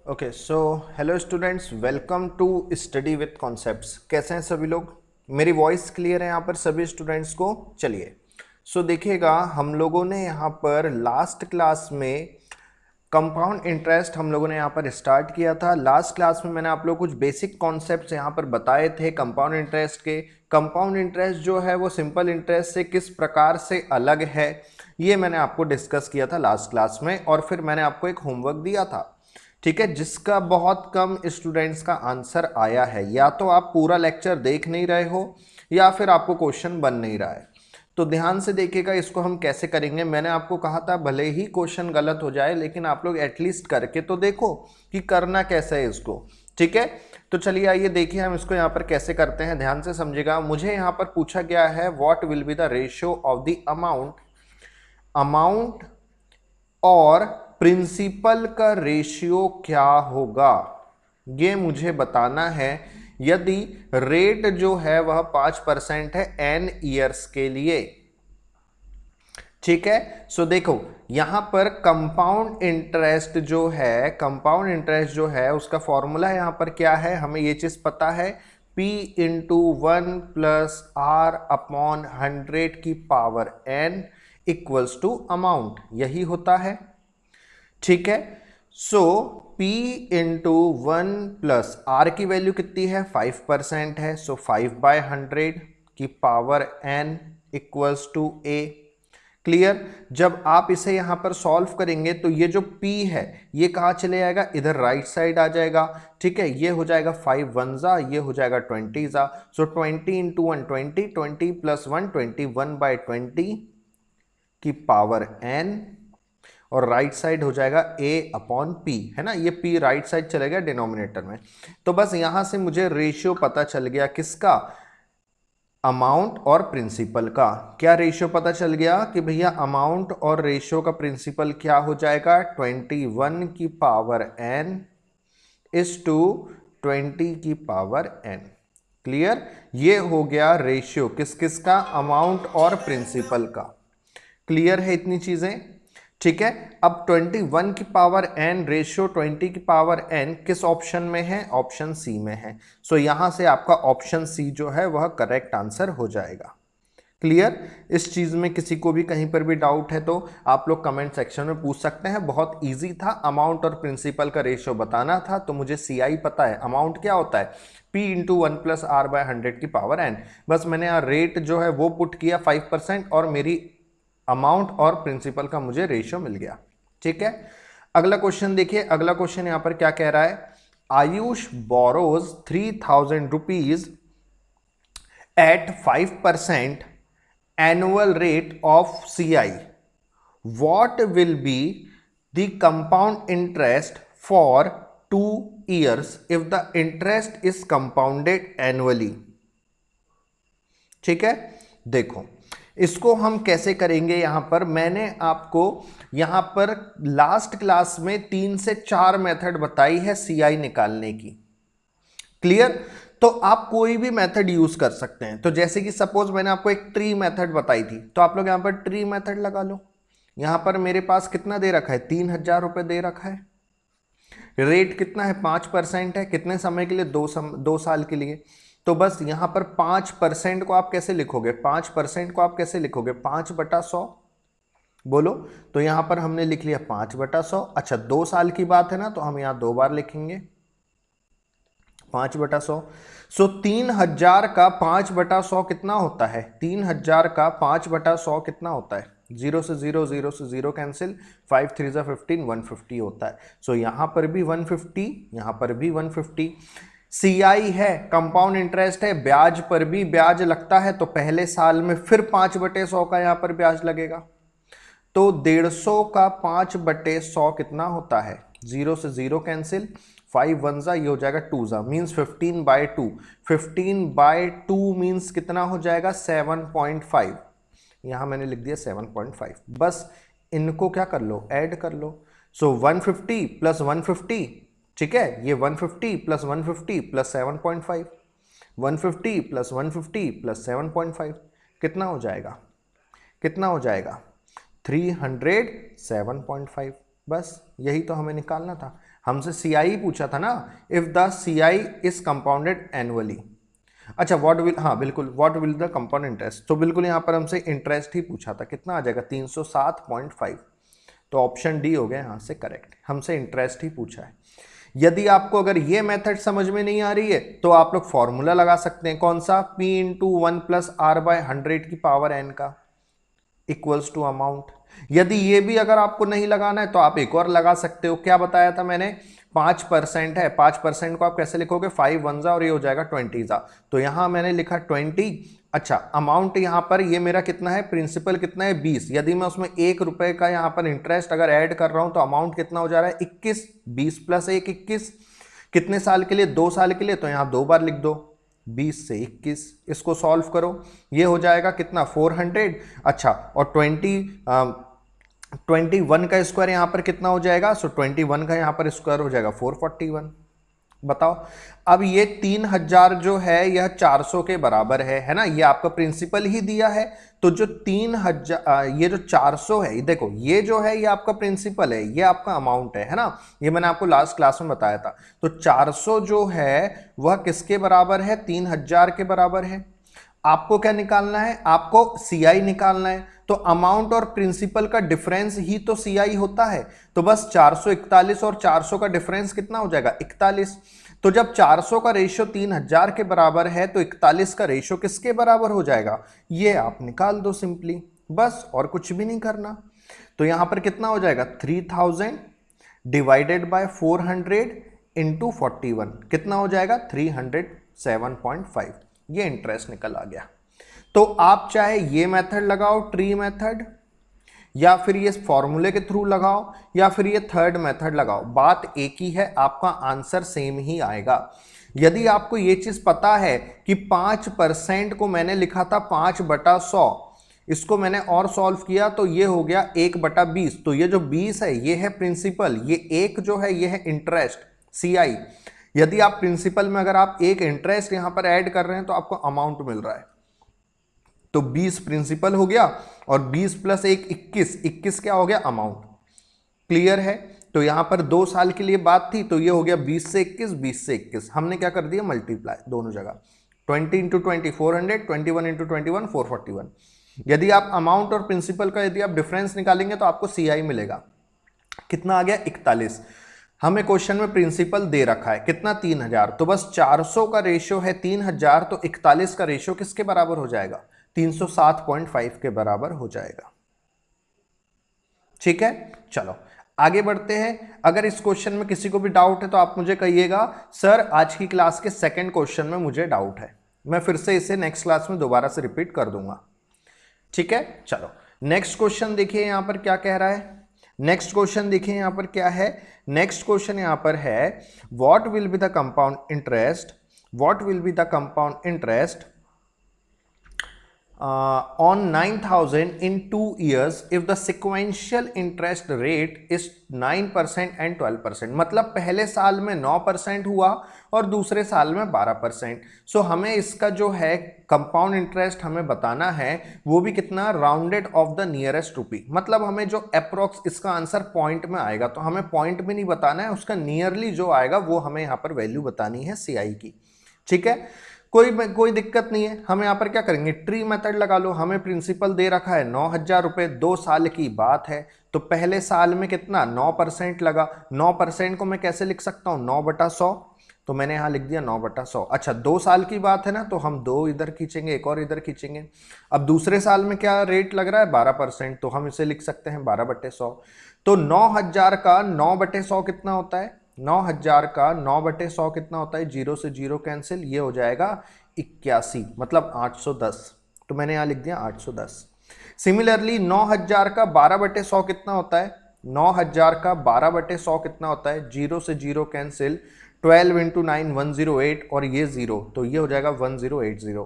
Okay so hello students, welcome to study with concepts. कैसे हैं सभी लोग? मेरी वॉइस क्लियर है यहाँ पर सभी स्टूडेंट्स को? चलिए देखिएगा, हम लोगों ने यहाँ पर लास्ट क्लास में कंपाउंड इंटरेस्ट हम लोगों ने यहाँ पर स्टार्ट किया था। लास्ट क्लास में मैंने आप लोग कुछ बेसिक कॉन्सेप्ट्स यहाँ पर बताए थे कंपाउंड इंटरेस्ट के। कंपाउंड इंटरेस्ट जो है वो सिंपल इंटरेस्ट से किस प्रकार से अलग है, ये मैंने आपको डिस्कस किया था लास्ट क्लास में। और फिर मैंने आपको एक होमवर्क दिया था, ठीक है, जिसका बहुत कम स्टूडेंट्स का आंसर आया है। या तो आप पूरा लेक्चर देख नहीं रहे हो या फिर आपको क्वेश्चन बन नहीं रहा है। तो ध्यान से देखिएगा, इसको हम कैसे करेंगे। मैंने आपको कहा था भले ही क्वेश्चन गलत हो जाए लेकिन आप लोग एटलीस्ट करके तो देखो कि करना कैसे है इसको, ठीक है। तो चलिए आइए देखिए हम इसको यहाँ पर कैसे करते हैं। ध्यान से समझिएगा, मुझे यहाँ पर पूछा गया है what will be the ratio of the amount और प्रिंसिपल का रेशियो क्या होगा, ये मुझे बताना है। यदि रेट जो है वह 5% है n ईयर्स के लिए, ठीक है। देखो यहां पर कंपाउंड इंटरेस्ट जो है उसका फॉर्मूला यहां पर क्या है, हमें ये चीज पता है, P into 1 plus R upon 100 की power n equals to amount, यही होता है, ठीक है। P इंटू 1 प्लस R की वैल्यू कितनी है, 5% है। 5/100 की power n equals to A। Clear? जब आप इसे यहां पर सॉल्व करेंगे तो ये जो P है ये कहां चले जाएगा, इधर राइट साइड आ जाएगा, ठीक है। ये हो जाएगा 5 1 जा, ये हो जाएगा 20 जा। 20 इंटू 1 20, 20 प्लस 1 21/20 की पावर n, और राइट साइड हो जाएगा a अपॉन p, है ना। ये p राइट साइड चलेगा डिनोमिनेटर में। तो बस यहां से मुझे रेशियो पता चल गया, किसका, अमाउंट और प्रिंसिपल का। क्या रेशियो पता चल गया कि भैया अमाउंट और रेशियो का प्रिंसिपल क्या हो जाएगा, 21 की पावर n इज टू 20 की पावर n। क्लियर? ये हो गया रेशियो किस किस का, अमाउंट और प्रिंसिपल का। क्लियर है इतनी चीजें? ठीक है। अब 21 की पावर n रेशियो 20 की पावर n किस ऑप्शन में है, ऑप्शन सी में है। यहां से आपका ऑप्शन सी जो है वह करेक्ट आंसर हो जाएगा। क्लियर? इस चीज में किसी को भी कहीं पर भी डाउट है तो आप लोग कमेंट सेक्शन में पूछ सकते हैं। बहुत इजी था, अमाउंट और प्रिंसिपल का रेशियो बताना था। तो मुझे CI पता है, अमाउंट क्या होता है, P इंटू 1 प्लस R/100 की पावर n। बस मैंने यहाँ रेट जो है वो पुट किया 5% और मेरी अमाउंट और प्रिंसिपल का मुझे रेशियो मिल गया, ठीक है। अगला क्वेश्चन देखिए, अगला क्वेश्चन यहां पर क्या कह रहा है, Ayush borrows 3000 rupees at 5% annual rate of CI, what will be the compound interest for 2 years if the interest is compounded annually। ठीक है, देखो इसको हम कैसे करेंगे। यहां पर मैंने आपको यहां पर लास्ट क्लास में 3 से 4 मेथड बताई है CI निकालने की। क्लियर? तो आप कोई भी मेथड यूज कर सकते हैं। तो जैसे कि सपोज मैंने आपको एक ट्री मेथड बताई थी, तो आप लोग यहां पर ट्री मेथड लगा लो। यहां पर मेरे पास कितना दे रखा है, 3000 रुपए दे रखा है। रेट कितना है, 5% है। कितने समय के लिए, 2 साल के लिए। तो बस यहां पर 5% को आप कैसे लिखोगे, 5% को आप कैसे लिखोगे, 5/100 बोलो। तो यहां पर हमने लिख लिया 5/100। अच्छा 2 साल की बात है ना, तो हम यहां 2 बार लिखेंगे 5/100। 3000 का 5/100 कितना होता है, 3000 का 5/100 कितना होता है, 0 से 0, 0 से 0 कैंसिल, 5 3 15, 150 होता है। यहां पर भी 150, यहां पर भी 150। CI है, कंपाउंड इंटरेस्ट है, ब्याज पर भी ब्याज लगता है। तो पहले साल में फिर 5/100 का यहां पर ब्याज लगेगा। तो 150 का 5/100 कितना होता है, 0 से 0 कैंसिल, 5 1 जा, ये हो जाएगा 2 जा, मीन्स 15/2। 15/2 मीन्स कितना हो जाएगा, 7.5। यहां मैंने लिख दिया 7.5। बस इनको क्या कर लो, ऐड कर लो। 150 प्लस 150, ठीक है, ये 150 प्लस 150 प्लस 7.5, 150 प्लस 150 प्लस 7.5 कितना हो जाएगा, कितना हो जाएगा, 307.5। बस यही तो हमें निकालना था। हमसे CI पूछा था ना, if the CI is compounded annually. अच्छा व्हाट विल, हाँ बिल्कुल, what will the compound interest, तो बिल्कुल यहाँ पर हमसे इंटरेस्ट ही पूछा था, कितना आ जाएगा 307.5, तो ऑप्शन डी हो गया यहाँ से करेक्ट, हमसे इंटरेस्ट ही पूछा है। यदि आपको अगर ये मेथड समझ में नहीं आ रही है तो आप लोग फॉर्मूला लगा सकते हैं, कौन सा, P इंटू 1+R/100 की पावर n का इक्वल्स टू अमाउंट। यदि ये भी अगर आपको नहीं लगाना है तो आप एक और लगा सकते हो, क्या बताया था मैंने, 5% है, 5% को आप कैसे लिखोगे, 5 1 और ये हो जाएगा 20 तो यहां मैंने लिखा 20। अच्छा अमाउंट यहां पर ये मेरा कितना है, प्रिंसिपल कितना है 20, यदि मैं उसमें 1 रुपए का यहां पर इंटरेस्ट अगर ऐड कर रहा हूं तो अमाउंट कितना हो जा रहा है 21, 20 + 1 21, कितने साल के लिए, 2 साल के लिए, तो यहां 2 बार लिख दो, 20 से 21, इसको सॉल्व करो, ये हो जाएगा कितना 400। अच्छा और 21 का स्क्वायर यहां पर कितना हो जाएगा, सो 21 का यहां पर स्क्वायर हो जाएगा 441। बताओ अब ये 3000 जो है यह 400 के बराबर है ना, ये आपका प्रिंसिपल ही दिया है, तो जो 3000 ये जो 400 है, देखो ये जो है ये आपका प्रिंसिपल है, ये आपका अमाउंट है ना, ये मैंने आपको लास्ट क्लास में बताया था। तो 400 जो है वह किसके बराबर है, 3000 के बराबर है। आपको क्या निकालना है, आपको CI निकालना है, तो अमाउंट और प्रिंसिपल का डिफरेंस ही तो CI होता है, तो बस 441 और 400 का डिफरेंस कितना हो जाएगा 41। तो जब 400 का रेशियो 3000 के बराबर है तो 41 का रेशियो किसके बराबर हो जाएगा, ये आप निकाल दो सिंपली, बस और कुछ भी नहीं करना। तो यहां पर कितना हो जाएगा 3000 डिवाइडेड बाय 400 इंटू 41, कितना हो जाएगा 307.5, ये इंटरेस्ट निकल आ गया। तो आप चाहे ये मेथड लगाओ ट्री मेथड, या फिर ये फॉर्मूले के थ्रू लगाओ, या फिर ये थर्ड मेथड लगाओ, बात एक ही है, आपका आंसर सेम ही आएगा। यदि आपको ये चीज पता है कि 5% को मैंने लिखा था 5/100, इसको मैंने और सॉल्व किया तो ये हो गया 1/20, तो ये जो 20 है ये है प्रिंसिपल, ये एक जो है ये है इंटरेस्ट CI। यदि आप प्रिंसिपल में अगर आप एक इंटरेस्ट यहां पर ऐड कर रहे हैं तो आपको अमाउंट मिल रहा है, तो 20 प्रिंसिपल हो गया और 20 + 1 21, 21 क्या हो गया अमाउंट। क्लियर है, तो यहां पर 2 साल के लिए बात थी, तो ये हो गया 20 से 21, 20 से 21, हमने क्या कर दिया मल्टीप्लाई दोनों जगह, 20 × 20 400, 21 × 21 441। यदि आप अमाउंट और प्रिंसिपल का यदि आप डिफरेंस निकालेंगे तो आपको CI मिलेगा, कितना आ गया 41। हमें क्वेश्चन में प्रिंसिपल दे रखा है कितना 3000, तो बस 400 का रेशियो है 3000, तो 41 का रेशियो किसके बराबर हो जाएगा 307.5 के बराबर हो जाएगा। ठीक है, चलो आगे बढ़ते हैं। अगर इस क्वेश्चन में किसी को भी डाउट है तो आप मुझे कहिएगा, सर आज की क्लास के सेकंड क्वेश्चन में मुझे डाउट है, मैं फिर से इसे नेक्स्ट क्लास में दोबारा से रिपीट कर दूंगा। ठीक है, चलो नेक्स्ट क्वेश्चन देखिए यहां पर क्या कह रहा है। नेक्स्ट क्वेश्चन देखिए यहां पर क्या है, नेक्स्ट क्वेश्चन यहां पर है what will be the compound interest, what will be the compound interest on 9,000 in 2 years if the sequential interest rate is 9% and 12%, मतलब पहले साल में 9% हुआ और दूसरे साल में 12%। सो हमें इसका जो है कंपाउंड इंटरेस्ट हमें बताना है, वो भी कितना, राउंडेड ऑफ द नियरेस्ट रुपी, मतलब हमें जो अप्रोक्स इसका आंसर पॉइंट में आएगा, तो हमें पॉइंट में नहीं बताना है, उसका नियरली जो आएगा वो हमें यहाँ पर वैल्यू बतानी है CI की। ठीक है, कोई दिक्कत नहीं है, हम यहाँ पर क्या करेंगे ट्री मेथड लगा लो, हमें प्रिंसिपल दे रखा है 9000 रुपये, 2 साल की बात है, तो पहले साल में कितना 9% लगा, 9% को मैं कैसे लिख सकता हूँ 9/100, तो मैंने यहाँ लिख दिया 9/100। अच्छा 2 साल की बात है ना, तो हम 2 इधर खींचेंगे, एक और इधर खींचेंगे। अब दूसरे साल में क्या रेट लग रहा है 12%, तो हम इसे लिख सकते हैं 12/100। तो 9000 का 9/100 कितना होता है, 9000 का 9/100 कितना होता है, 0 से 0 कैंसिल, ये हो जाएगा 81, मतलब 810, तो मैंने यहाँ लिख दिया 810। सिमिलरली 9000 का 12/100 कितना होता है, 9000 का 12/100 कितना होता है, 0 से 0 कैंसिल, 12 × 9 108 और ये 0, तो ये हो जाएगा 1080।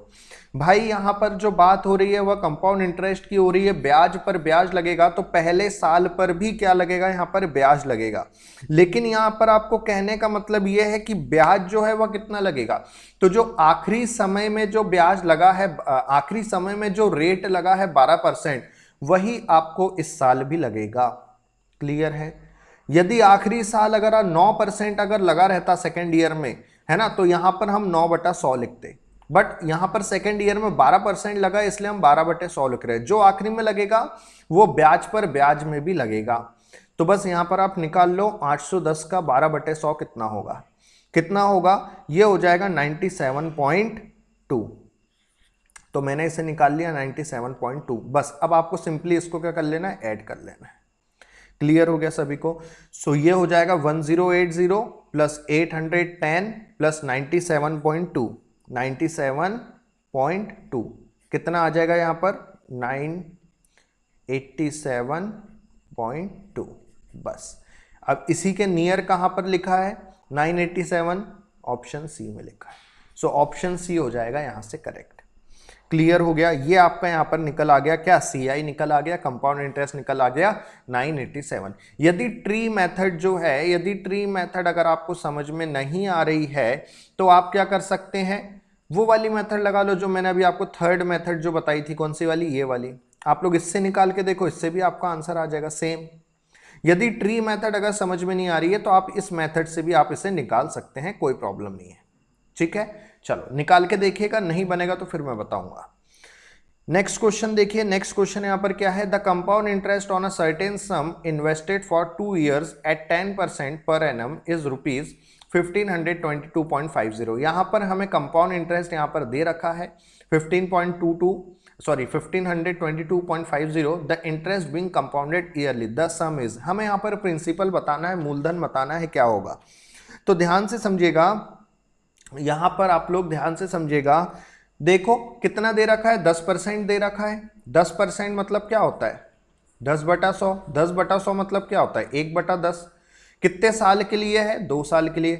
भाई यहाँ पर जो बात हो रही है वह कंपाउंड इंटरेस्ट की हो रही है, ब्याज पर ब्याज लगेगा, तो पहले साल पर भी क्या लगेगा यहाँ पर ब्याज लगेगा, लेकिन यहाँ पर आपको कहने का मतलब ये है कि ब्याज जो है वह कितना लगेगा, तो जो आखिरी समय में जो ब्याज लगा है, आखिरी समय में जो रेट लगा है 12%, वही आपको इस साल भी लगेगा। क्लियर है, यदि आखिरी साल अगर 9% अगर लगा रहता सेकेंड ईयर में, है ना, तो यहां पर हम 9/100 लिखते, बट यहां पर सेकेंड ईयर में 12% लगा, इसलिए हम 12/100 लिख रहे हैं। जो आखिरी में लगेगा वो ब्याज पर ब्याज में भी लगेगा। तो बस यहां पर आप निकाल लो 810 का 12/100 कितना होगा, कितना होगा, ये हो जाएगा 97.2। तो मैंने इसे निकाल लिया 97.2। बस अब आपको सिंपली इसको क्या कर लेना है, ऐड कर लेना है। क्लियर हो गया सभी को? सो ये हो जाएगा 1080 प्लस 810 प्लस 97.2, 97.2 कितना आ जाएगा यहाँ पर 987.2। बस अब इसी के नियर कहाँ पर लिखा है 987, ऑप्शन सी में लिखा है। सो ऑप्शन सी हो जाएगा यहाँ से करेक्ट। क्लियर हो गया? ये आपका यहाँ पर निकल आ गया क्या, CI निकल आ गया, कंपाउंड इंटरेस्ट निकल आ गया 987। यदि ट्री मेथड जो है, यदि ट्री मेथड अगर आपको समझ में नहीं आ रही है तो आप क्या कर सकते हैं, वो वाली मेथड लगा लो जो मैंने अभी आपको थर्ड मेथड जो बताई थी, कौन सी वाली, ये वाली। आप लोग इससे निकाल के देखो, इससे भी आपका आंसर आ जाएगा सेम। यदि ट्री मेथड अगर समझ में नहीं आ रही है तो आप इस मेथड से भी आप इसे निकाल सकते हैं, कोई प्रॉब्लम नहीं है। ठीक है, चलो निकाल के देखिएगा, नहीं बनेगा तो फिर मैं बताऊंगा। नेक्स्ट क्वेश्चन देखिए, नेक्स्ट क्वेश्चन यहां पर क्या है, the compound interest on a certain sum invested for 2 years at 10% per annum is rupees 1522.50। यहां पर हमें कंपाउंड इंटरेस्ट यहां पर दे रखा है 1522.50, the interest being compounded yearly, the some is, हमें यहां पर प्रिंसिपल बताना है, मूलधन बताना है, क्या होगा। तो ध्यान से समझिएगा, यहां पर आप लोग ध्यान से समझिएगा, देखो कितना दे रखा है, 10% दे रखा है। 10% मतलब क्या होता है 10/100, 10/100 मतलब क्या होता है 1/10। कितने साल के लिए है, 2 साल के लिए।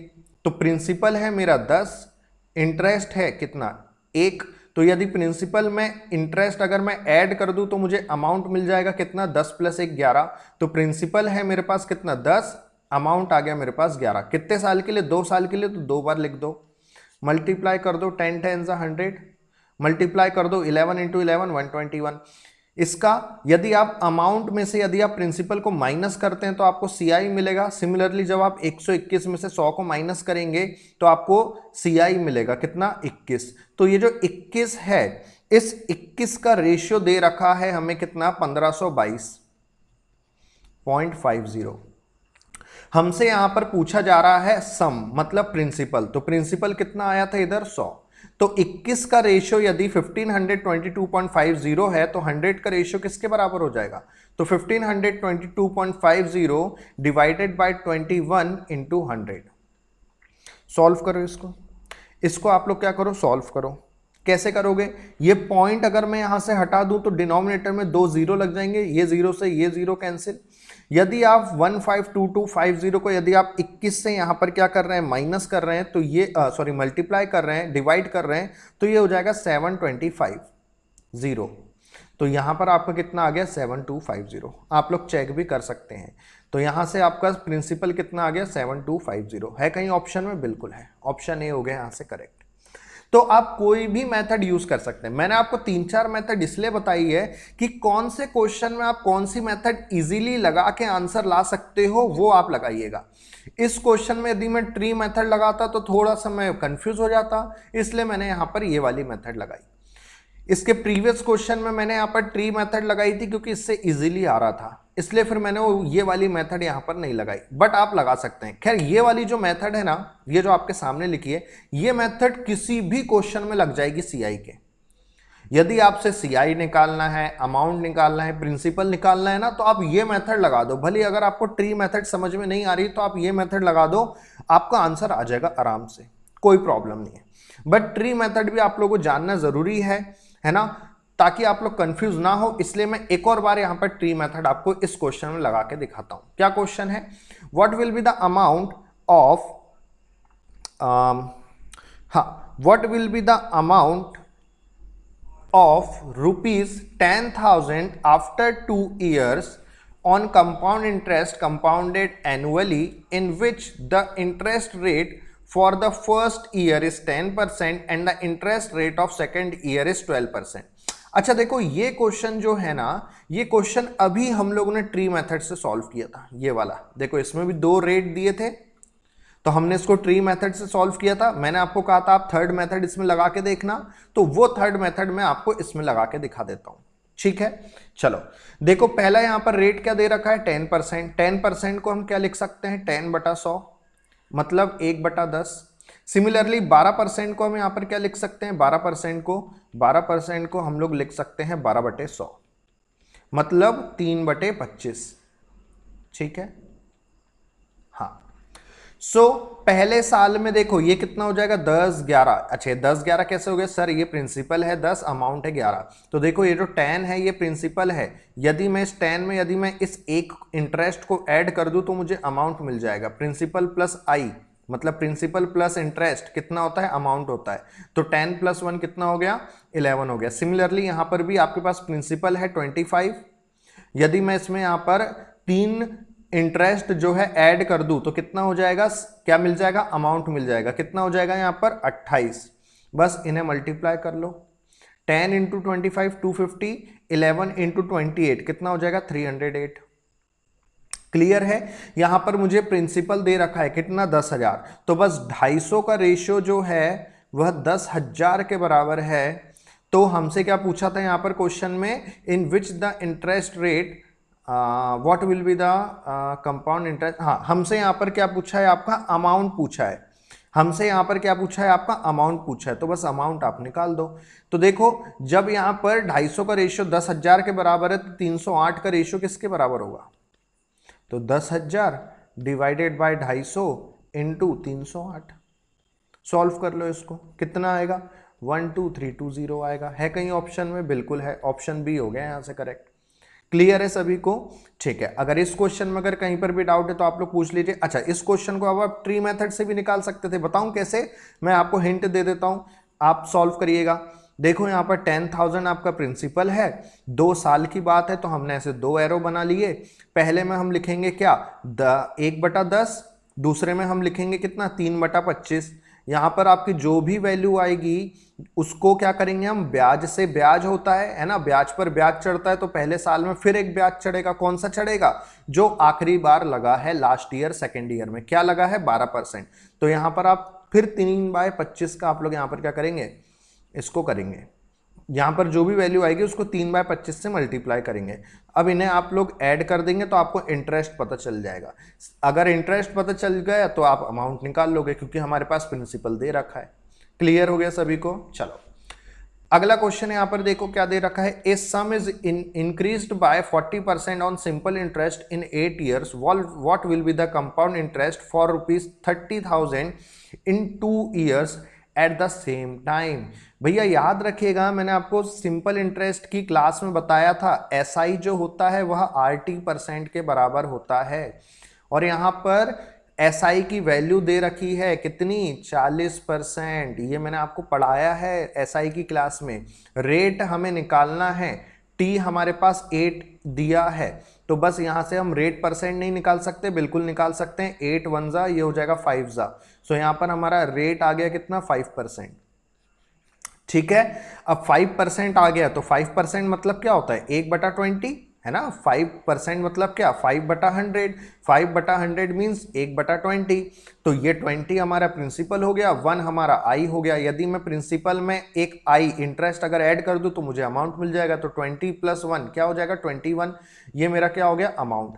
तो प्रिंसिपल है मेरा 10, इंटरेस्ट है कितना 1। तो यदि प्रिंसिपल में इंटरेस्ट अगर मैं ऐड कर दूं तो मुझे अमाउंट मिल जाएगा कितना 10 + 1 11। तो प्रिंसिपल है मेरे पास कितना 10, अमाउंट आ गया मेरे पास 11। कितने साल के लिए, 2 साल के लिए, तो 2 बार लिख दो, मल्टीप्लाई कर दो 10 10 100, मल्टीप्लाई कर दो 11 × 11 121। इसका यदि आप अमाउंट में से यदि आप प्रिंसिपल को माइनस करते हैं तो आपको CI मिलेगा। सिमिलरली जब आप 121 में से 100 को माइनस करेंगे तो आपको CI मिलेगा कितना 21। तो ये जो 21 है, इस 21 का रेशियो दे रखा है हमें कितना 1522.50। हमसे यहां पर पूछा जा रहा है सम मतलब प्रिंसिपल, तो प्रिंसिपल कितना आया था इधर 100। तो 21 का रेशियो यदि 1522.50 है तो 100 का रेशियो किसके बराबर हो जाएगा, तो 1522.50 डिवाइडेड बाय 21 × 100। सॉल्व करो इसको आप लोग क्या करो, सॉल्व करो। कैसे करोगे, ये पॉइंट अगर मैं यहां से हटा दूं तो डिनोमिनेटर में 2 0 लग जाएंगे, ये 0 से ये 0 कैंसिल। यदि आप 152250 को यदि आप 21 से यहां पर क्या कर रहे हैं, माइनस कर रहे हैं, तो ये सॉरी मल्टीप्लाई कर रहे हैं, डिवाइड कर रहे हैं, तो ये हो जाएगा 7250। तो यहां पर आपका कितना आ गया 7250। आप लोग चेक भी कर सकते हैं। तो यहां से आपका प्रिंसिपल कितना आ गया 7250 है। कहीं ऑप्शन में, बिल्कुल है, ऑप्शन ए हो गया यहां से करेक्ट। तो आप कोई भी मेथड यूज कर सकते हैं। मैंने आपको 3-4 मेथड इसलिए बताई है कि कौन से क्वेश्चन में आप कौन सी मेथड इजीली लगा के आंसर ला सकते हो, वो आप लगाइएगा। इस क्वेश्चन में यदि मैं ट्री मेथड लगाता तो थोड़ा सा मैं कंफ्यूज हो जाता, इसलिए मैंने यहां पर ये वाली मेथड लगाई। इसके प्रीवियस क्वेश्चन में मैंने यहाँ पर ट्री मेथड लगाई थी क्योंकि इससे इजीली आ रहा था, इसलिए फिर मैंने वो ये वाली मेथड यहाँ पर नहीं लगाई, बट आप लगा सकते हैं। खैर ये वाली जो मेथड है ना, ये जो आपके सामने लिखी है, ये मेथड किसी भी क्वेश्चन में लग जाएगी CI के। यदि आपसे CI निकालना है, अमाउंट निकालना है, प्रिंसिपल निकालना है ना, तो आप ये मेथड लगा दो। भले अगर आपको ट्री मेथड समझ में नहीं आ रही तो आप ये मेथड लगा दो, आपका आंसर आ जाएगा आराम से, कोई प्रॉब्लम नहीं है। बट ट्री मेथड भी आप लोगों को जानना जरूरी है ना, ताकि आप लोग कंफ्यूज ना हो। इसलिए मैं एक और बार यहां पर ट्री मेथड आपको इस क्वेश्चन में लगा के दिखाता हूं। क्या क्वेश्चन है, what will be the amount of what will be the amount of ₹10,000 after 2 years on compound interest compounded annually, in which the interest rate for the first year is 10% and the interest rate of second year is 12%. अच्छा देखो ये question जो है ना, ये question अभी हम लोगों ने ट्री मेथड से सॉल्व किया था, ये वाला देखो, इसमें भी 2 रेट दिए थे तो हमने इसको ट्री मेथड से सॉल्व किया था। मैंने आपको कहा था आप थर्ड मेथड इसमें लगा के देखना, तो वो थर्ड मेथड मैं आपको इसमें लगा के दिखा देता हूं, ठीक है। चलो देखो पहला यहां पर रेट क्या दे रखा है 10%। 10% को हम क्या लिख सकते हैं 10/100 मतलब 1/10। सिमिलरली 12% को हम यहां पर क्या लिख सकते हैं 12% को हम लोग लिख सकते हैं 12/100 मतलब 3/25, ठीक है। हाँ पहले साल में देखो ये कितना हो जाएगा 10-11। अच्छा 10-11 कैसे हो गया सर, ये प्रिंसिपल है 10, अमाउंट है 11। तो देखो ये जो 10 है ये प्रिंसिपल है, यदि मैं इस 10 में यदि मैं इस एक इंटरेस्ट को ऐड कर दूं तो मुझे अमाउंट मिल जाएगा। प्रिंसिपल प्लस आई मतलब प्रिंसिपल प्लस इंटरेस्ट कितना होता है अमाउंट होता है। तो 10 + 1 कितना हो गया 11 हो गया। सिमिलरली यहां पर भी आपके पास प्रिंसिपल है 25, यदि मैं इसमें यहां पर 3 इंटरेस्ट जो है ऐड कर दूं तो कितना हो जाएगा, क्या मिल जाएगा अमाउंट मिल जाएगा। कितना हो जाएगा यहां पर 28। बस इन्हें मल्टीप्लाई कर लो, 10 × 25 250, 11 × 28 कितना हो जाएगा 308। क्लियर है। यहां पर मुझे प्रिंसिपल दे रखा है कितना 10,000, तो बस 250 का रेशियो जो है वह 10,000 के बराबर है। तो हमसे क्या पूछा था यहां पर क्वेश्चन में, in which the interest rate what will be the compound interest. हाँ हमसे यहां पर क्या पूछा है आपका अमाउंट पूछा है, हमसे यहां पर क्या पूछा है आपका अमाउंट पूछा है, तो बस अमाउंट आप निकाल दो। तो देखो जब यहां पर 250 का रेशियो 10,000 के बराबर है तो 308 का रेशियो किसके बराबर होगा, तो 10,000 डिवाइडेड बाय 250 इंटू 308। सॉल्व कर लो इसको, कितना आएगा 12320 आएगा। है कहीं ऑप्शन में, बिल्कुल है, ऑप्शन बी हो गया यहां से करेक्ट। क्लियर है सभी को, ठीक है। अगर इस क्वेश्चन में अगर कहीं पर भी डाउट है तो आप लोग पूछ लीजिए। अच्छा इस क्वेश्चन को अब आप ट्री मेथड से भी निकाल सकते थे, बताऊं कैसे, मैं आपको हिंट दे देता हूं, आप सॉल्व करिएगा। देखो यहां पर 10,000 आपका प्रिंसिपल है, 2 साल की बात है तो हमने ऐसे 2 एरो बना लिए। पहले में हम लिखेंगे क्या 1/10, दूसरे में हम लिखेंगे कितना 3/25। यहां पर आपकी जो भी वैल्यू आएगी उसको क्या करेंगे हम, ब्याज से, ब्याज होता है ना, ब्याज पर ब्याज चढ़ता है तो पहले साल में फिर एक ब्याज चढ़ेगा। कौन सा चढ़ेगा, जो आखिरी बार लगा है लास्ट ईयर सेकेंड ईयर में, क्या लगा है 12%। तो यहां पर आप फिर 3/25 का आप लोग यहां पर क्या करेंगे, इसको करेंगे, यहां पर जो भी वैल्यू आएगी उसको 3/25 से मल्टीप्लाई करेंगे। अब इन्हें आप लोग ऐड कर देंगे तो आपको इंटरेस्ट पता चल जाएगा। अगर इंटरेस्ट पता चल गया तो आप अमाउंट निकाल लोगे क्योंकि हमारे पास प्रिंसिपल दे रखा है। क्लियर हो गया सभी को। चलो अगला क्वेश्चन यहां पर देखो क्या दे रखा है, a sum is increased by 40% on simple interest in 8 years, what will be the compound interest for ₹30,000 in 2 years at the same time. भैया याद रखिएगा मैंने आपको सिंपल इंटरेस्ट की क्लास में बताया था, एसआई जो होता है वह RT% के बराबर होता है, और यहां पर एसआई की वैल्यू दे रखी है कितनी 40%। ये मैंने आपको पढ़ाया है एसआई की क्लास में। रेट हमें निकालना है, टी हमारे पास 8 दिया है, तो बस यहां से हम रेट परसेंट नहीं निकाल सकते, बिल्कुल निकाल सकते हैं। 8 1 ये हो जाएगा 5 सो यहां पर हमारा रेट आ गया कितना 5%, ठीक है। अब 5% आ गया तो 5% मतलब क्या होता है 1/20 है ना। 5% मतलब क्या 5/100, 5/100 मीन्स 1/20। तो ये 20 हमारा प्रिंसिपल हो गया, 1 हमारा आई हो गया। यदि मैं प्रिंसिपल में एक आई इंटरेस्ट अगर ऐड कर दूं तो मुझे अमाउंट मिल जाएगा। तो 20 + 1 क्या हो जाएगा 21। ये मेरा क्या हो गया अमाउंट।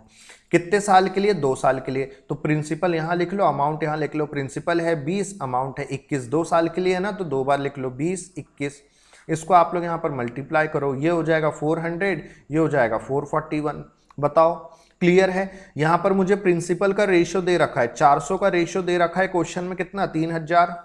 कितने साल के लिए 2 साल के लिए। तो प्रिंसिपल यहां लिख लो, अमाउंट यहां लिख लो। प्रिंसिपल है 20, अमाउंट है 21, 2 साल के लिए है ना, तो 2 बार लिख लो 20 21। इसको आप लोग यहां पर मल्टीप्लाई करो, ये हो जाएगा 400, ये हो जाएगा 441। बताओ क्लियर है। यहां पर मुझे प्रिंसिपल का रेशियो दे रखा है 400 का रेशियो दे रखा है क्वेश्चन में कितना 3000।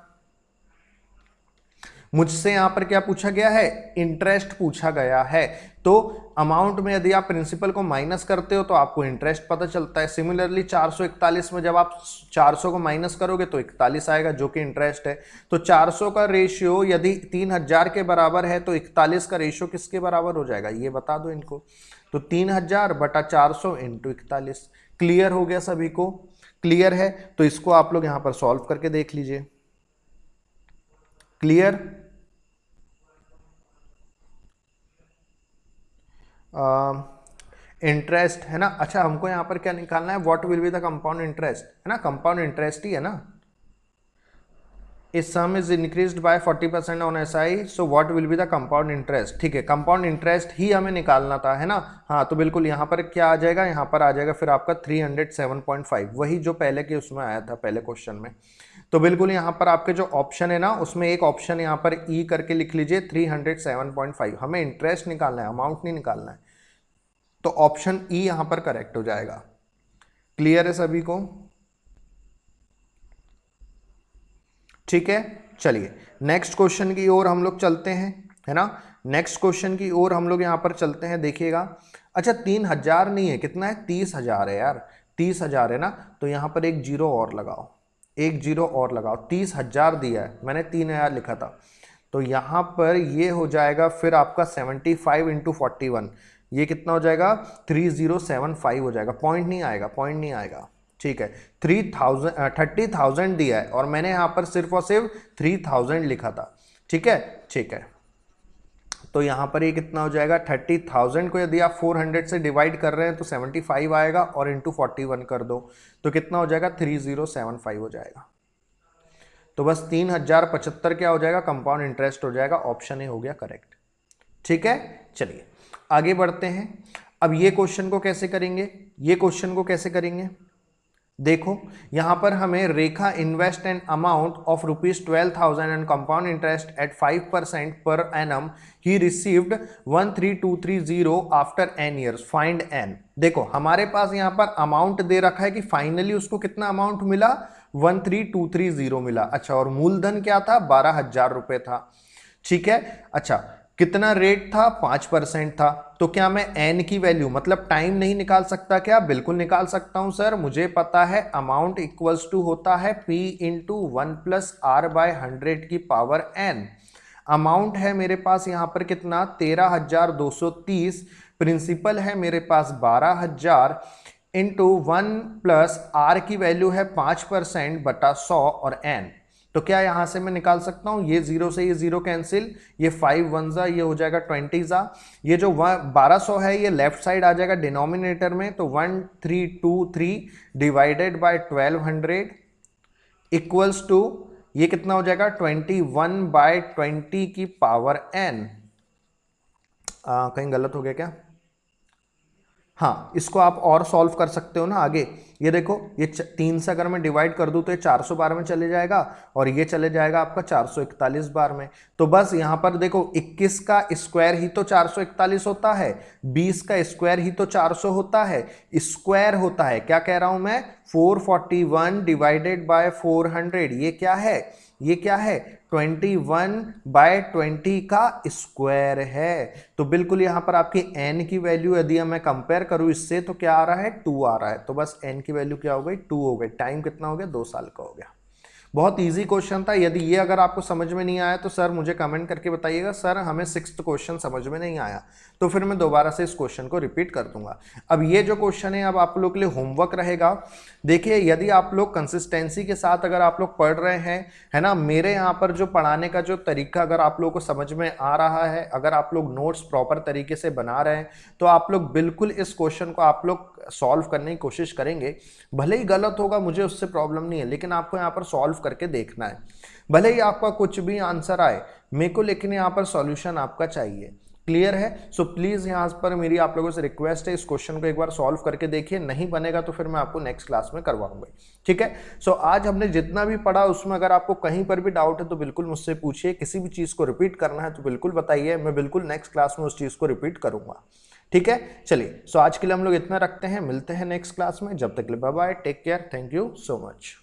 मुझसे यहां पर क्या पूछा गया है इंटरेस्ट पूछा गया है। तो अमाउंट में यदि आप प्रिंसिपल को माइनस करते हो तो आपको इंटरेस्ट पता चलता है। सिमिलरली 441 में जब आप 400 को माइनस करोगे तो 41 आएगा जो कि इंटरेस्ट है। तो 400 का रेशियो यदि 3000 के बराबर है तो 41 का रेशियो किसके बराबर हो जाएगा ये बता दो इनको। तो 3000/400 × 41। क्लियर हो गया सभी को। क्लियर है तो इसको आप लोग यहां पर सॉल्व करके देख लीजिए। क्लियर इंटरेस्ट है ना। अच्छा, हमको यहाँ पर क्या निकालना है, what will be the compound interest, है ना, कंपाउंड इंटरेस्ट ही है ना। इस सम is increased by 40% on SI, so what will be the compound interest. ठीक है, कंपाउंड इंटरेस्ट ही हमें निकालना था, है ना। हाँ, तो बिल्कुल यहाँ पर क्या आ जाएगा, यहाँ पर आ जाएगा फिर आपका 307.5, वही जो पहले के उसमें आया था, पहले क्वेश्चन में। तो बिल्कुल यहाँ पर आपके जो ऑप्शन है ना, उसमें एक ऑप्शन यहाँ पर ई करके लिख लीजिए, 307.5। हमें इंटरेस्ट निकालना है, अमाउंट नहीं निकालना है, तो ऑप्शन ई यहां पर करेक्ट हो जाएगा। क्लियर है सभी को? ठीक है, चलिए नेक्स्ट क्वेश्चन की ओर हम लोग चलते हैं, है ना। नेक्स्ट क्वेश्चन की ओर हम लोग यहां पर चलते हैं, देखिएगा। अच्छा, 3000 नहीं है, कितना है, 30,000 है यार, 30,000 है ना। तो यहां पर एक जीरो और लगाओ, एक जीरो और लगाओ। 30,000 दिया है, मैंने 3,000 लिखा था, तो यहां पर ये हो जाएगा फिर आपका 75 इंटू 41, ये कितना हो जाएगा, 3075 हो जाएगा। पॉइंट नहीं आएगा, पॉइंट नहीं आएगा। ठीक है, 30,000 दिया है और मैंने यहां पर सिर्फ और सिर्फ 3000 लिखा था। ठीक है, ठीक है, तो यहां पर ये कितना हो जाएगा, 30,000 को यदि आप 400 से डिवाइड कर रहे हैं तो 75 आएगा, और इंटू 41 कर दो तो कितना हो जाएगा, 3075 हो जाएगा। तो बस 3075 क्या हो जाएगा, कंपाउंड इंटरेस्ट हो जाएगा। ऑप्शन ए हो गया करेक्ट। ठीक है, चलिए आगे बढ़ते हैं। अब ये क्वेश्चन को कैसे करेंगे, ये क्वेश्चन को कैसे करेंगे, देखो यहां पर हमें Rekha invest an amount of ₹12,000 and compound interest at 5% per annum, he received 13,230 after n years, find n। देखो हमारे पास यहां पर अमाउंट दे रखा है कि फाइनली उसको कितना अमाउंट मिला, 13,230 मिला। अच्छा, और मूलधन क्या था, 12,000 रुपए था। ठीक है, अच्छा कितना रेट था, 5% था। तो क्या मैं n की वैल्यू मतलब टाइम नहीं निकाल सकता क्या, बिल्कुल निकाल सकता हूं सर। मुझे पता है अमाउंट इक्वल्स टू होता है p into 1 plus R by 100 की पावर n। अमाउंट है मेरे पास यहां पर कितना, 13,230। प्रिंसिपल है मेरे पास 12,000 इंटू 1 प्लस आर की वैल्यू है 5% बटा 100 और n। तो क्या यहां से मैं निकाल सकता हूं, ये जीरो से ये जीरो कैंसिल, ये 5 1 जा, ये हो जाएगा 20 जा। ये जो 1200 है ये लेफ्ट साइड आ जाएगा डिनोमिनेटर में, तो 1323 डिवाइडेड बाय 1200 इक्वल्स टू ये कितना हो जाएगा, 21/20 की पावर n। कहीं गलत हो गया क्या, हाँ इसको आप और सॉल्व कर सकते हो ना आगे। ये देखो, ये 3 से अगर मैं डिवाइड कर दूं तो ये 400 बार में चले जाएगा, और ये चले जाएगा आपका 441 बार में। तो बस यहां पर देखो 21 का स्क्वायर ही तो 441 होता है, 20 का स्क्वायर ही तो 400 होता है, स्क्वायर होता है, क्या कह रहा हूं मैं, 441 डिवाइडेड बाय 400, ये क्या है, ये क्या है, 21/20 का स्क्वायर है। तो बिल्कुल यहां पर आपकी n की वैल्यू यदि मैं कंपेयर करूं इससे तो क्या आ रहा है, 2 आ रहा है। तो बस n की वैल्यू क्या हो गई, 2 हो गई। टाइम कितना हो गया, 2 साल का हो गया। बहुत इजी क्वेश्चन था। यदि ये अगर आपको समझ में नहीं आया तो सर मुझे कमेंट करके बताइएगा, सर हमें 6th क्वेश्चन समझ में नहीं आया, तो फिर मैं दोबारा से इस क्वेश्चन को रिपीट कर दूंगा। अब ये जो क्वेश्चन है अब आप लोग के लिए होमवर्क रहेगा। देखिए यदि आप लोग कंसिस्टेंसी के साथ अगर आप लोग पढ़ रहे हैं, है ना, मेरे यहाँ पर जो पढ़ाने का जो तरीका अगर आप लोगों को समझ में आ रहा है, अगर आप लोग नोट्स प्रॉपर तरीके से बना रहे हैं, तो आप लोग बिल्कुल इस क्वेश्चन को आप लोग सॉल्व करने की कोशिश करेंगे। भले ही गलत होगा, मुझे उससे प्रॉब्लम नहीं है, लेकिन आपको यहाँ पर सॉल्व करके देखना है। भले ही आपका कुछ भी आंसर आए मेरे को, लेकिन यहाँ पर सॉल्यूशन आपका चाहिए। क्लियर है? सो प्लीज यहाँ पर मेरी आप लोगों से रिक्वेस्ट है, इस क्वेश्चन को एक बार सॉल्व करके देखिए। नहीं बनेगा तो फिर मैं आपको नेक्स्ट क्लास में करवाऊंगा। ठीक है, सो आज हमने जितना भी पढ़ा उसमें अगर आपको कहीं पर भी डाउट है तो बिल्कुल मुझसे पूछिए। किसी भी चीज को रिपीट करना है तो बिल्कुल बताइए, मैं बिल्कुल नेक्स्ट क्लास में उस चीज को रिपीट करूंगा। ठीक है, चलिए सो आज के लिए हम लोग इतना रखते हैं, मिलते हैं नेक्स्ट क्लास में। जब तक के लिए bye bye, take care, thank you so much.